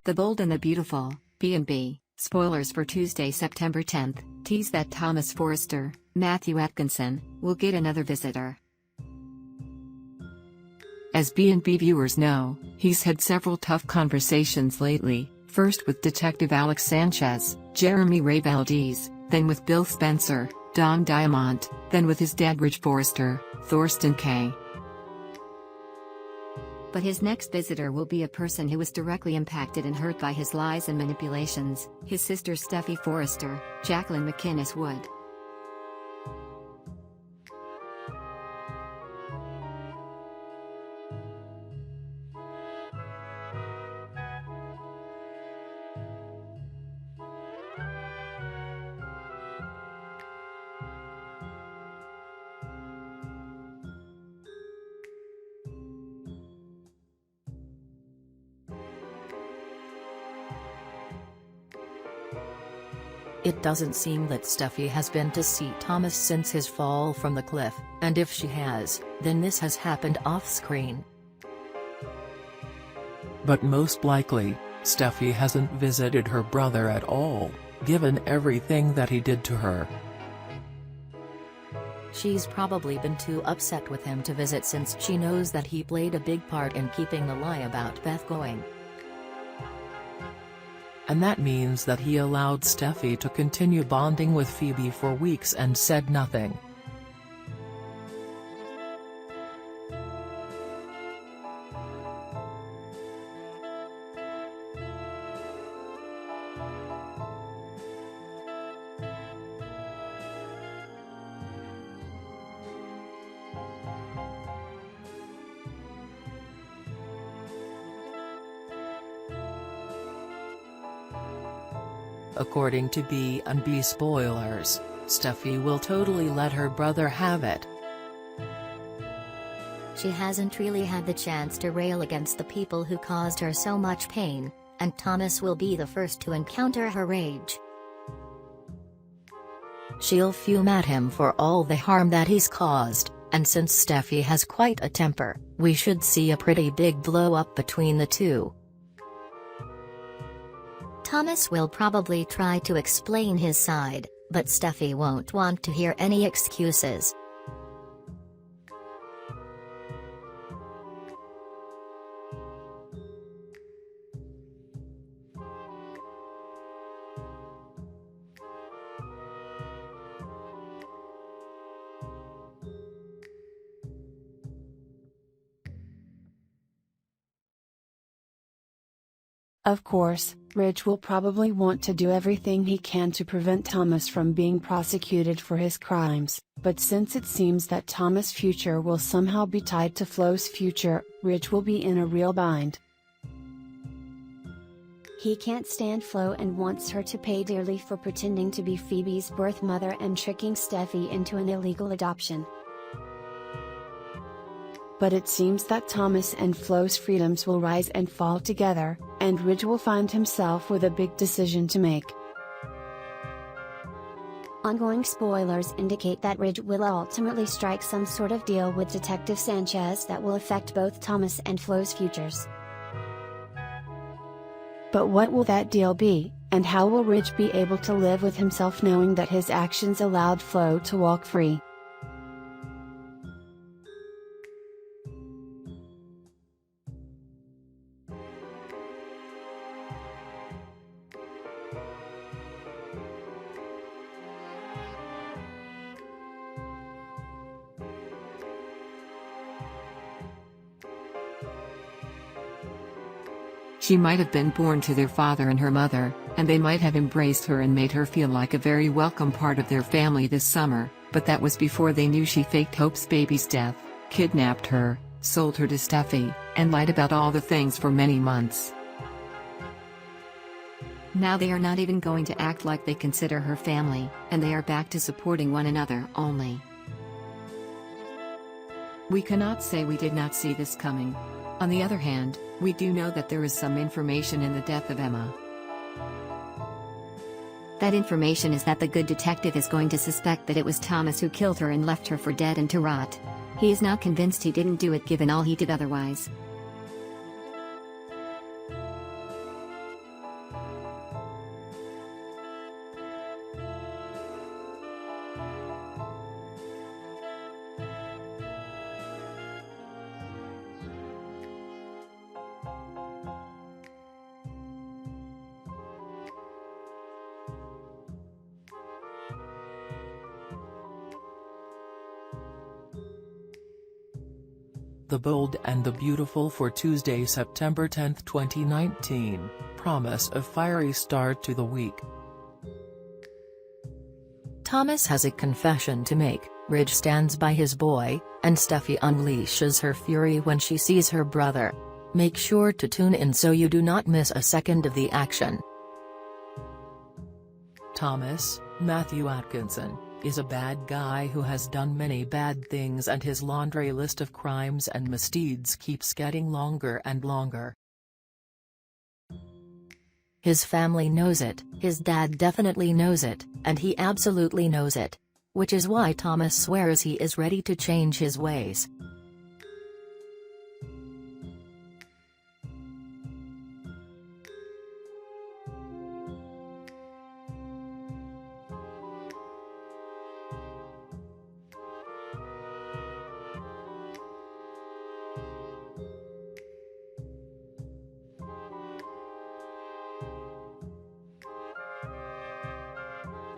The Bold and the Beautiful, B&B, spoilers for Tuesday, September 10th, tease that Thomas Forrester, Matthew Atkinson, will get another visitor. As B&B viewers know, he's had several tough conversations lately, first with Detective Alex Sanchez, Jeremy Ray Valdez, then with Bill Spencer, Don Diamont, then with his dad Ridge Forrester, Thorsten Kaye. But his next visitor will be a person who was directly impacted and hurt by his lies and manipulations, his sister Steffi Forrester, Jacqueline McInnes Wood. It doesn't seem that Steffi has been to see Thomas since his fall from the cliff, and if she has, then this has happened off-screen. But most likely, Steffi hasn't visited her brother at all, given everything that he did to her. She's probably been too upset with him to visit since she knows that he played a big part in keeping the lie about Beth going. And that means that he allowed Steffi to continue bonding with Phoebe for weeks and said nothing. According to B&B spoilers, Steffi will totally let her brother have it. She hasn't really had the chance to rail against the people who caused her so much pain, and Thomas will be the first to encounter her rage. She'll fume at him for all the harm that he's caused, and since Steffi has quite a temper, we should see a pretty big blow-up between the two. Thomas will probably try to explain his side, but Steffi won't want to hear any excuses. Of course, Ridge will probably want to do everything he can to prevent Thomas from being prosecuted for his crimes, but since it seems that Thomas' future will somehow be tied to Flo's future, Ridge will be in a real bind. He can't stand Flo and wants her to pay dearly for pretending to be Phoebe's birth mother and tricking Steffi into an illegal adoption. But it seems that Thomas and Flo's freedoms will rise and fall together, and Ridge will find himself with a big decision to make. Ongoing spoilers indicate that Ridge will ultimately strike some sort of deal with Detective Sanchez that will affect both Thomas and Flo's futures. But what will that deal be, and how will Ridge be able to live with himself knowing that his actions allowed Flo to walk free? She might have been born to their father and her mother, and they might have embraced her and made her feel like a very welcome part of their family this summer, but that was before they knew she faked Hope's baby's death, kidnapped her, sold her to Steffi, and lied about all the things for many months. Now they are not even going to act like they consider her family, and they are back to supporting one another only. We cannot say we did not see this coming. On the other hand, we do know that there is some information in the death of Emma. That information is that the good detective is going to suspect that it was Thomas who killed her and left her for dead and to rot. He is not convinced he didn't do it given all he did otherwise. The Bold and the Beautiful for Tuesday, September 10, 2019, promise a fiery start to the week. Thomas has a confession to make. Ridge stands by his boy, and Steffi unleashes her fury when she sees her brother. Make sure to tune in so you do not miss a second of the action. Thomas, Matthew Atkinson, is a bad guy who has done many bad things, and his laundry list of crimes and misdeeds keeps getting longer and longer. His family knows it, his dad definitely knows it, and he absolutely knows it. Which is why Thomas swears he is ready to change his ways.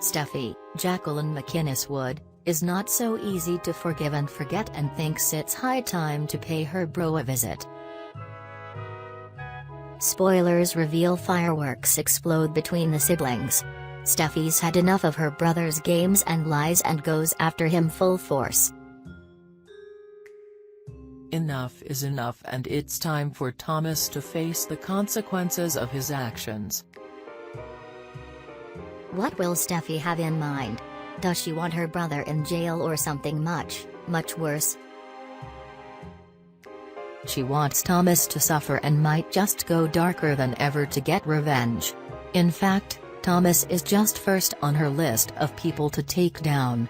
Steffi, Jacqueline McInnes Wood, is not so easy to forgive and forget and thinks it's high time to pay her bro a visit. Spoilers reveal fireworks explode between the siblings. Steffi's had enough of her brother's games and lies and goes after him full force. Enough is enough, and it's time for Thomas to face the consequences of his actions. What will Steffi have in mind? Does she want her brother in jail or something much, much worse? She wants Thomas to suffer and might just go darker than ever to get revenge. In fact, Thomas is just first on her list of people to take down.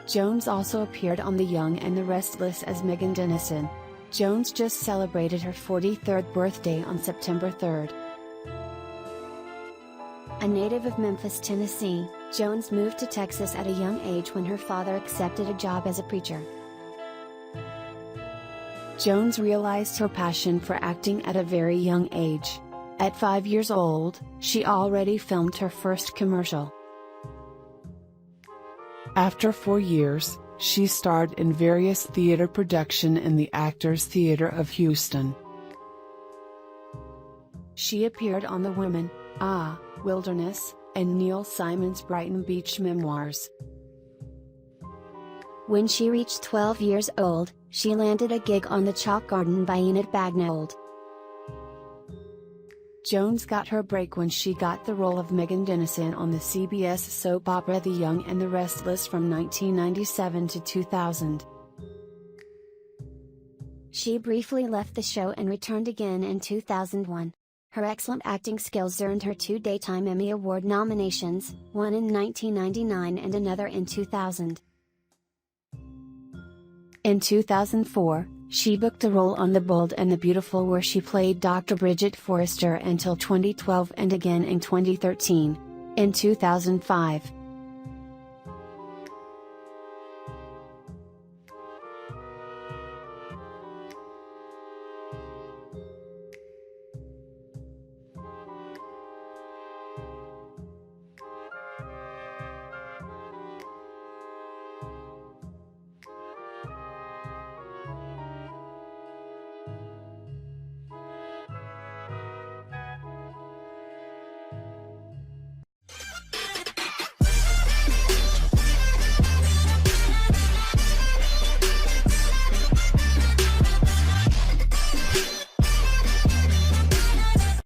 Jones also appeared on The Young and the Restless as Megan Dennison. Jones just celebrated her 43rd birthday on September 3rd. A native of Memphis, Tennessee, Jones moved to Texas at a young age when her father accepted a job as a preacher. Jones realized her passion for acting at a very young age. At 5 years old, she already filmed her first commercial. After 4 years, she starred in various theater productions in the Actors Theater of Houston. She appeared on The Women, Wilderness, and Neil Simon's Brighton Beach Memoirs. When she reached 12 years old, she landed a gig on The Chalk Garden by Enid Bagnold. Jones got her break when she got the role of Megan Dennison on the CBS soap opera The Young and the Restless from 1997 to 2000. She briefly left the show and returned again in 2001. Her excellent acting skills earned her 2 Daytime Emmy Award nominations, one in 1999 and another in 2000. In 2004, she booked a role on The Bold and the Beautiful where she played Dr. Bridget Forrester until 2012 and again in 2013. In 2005,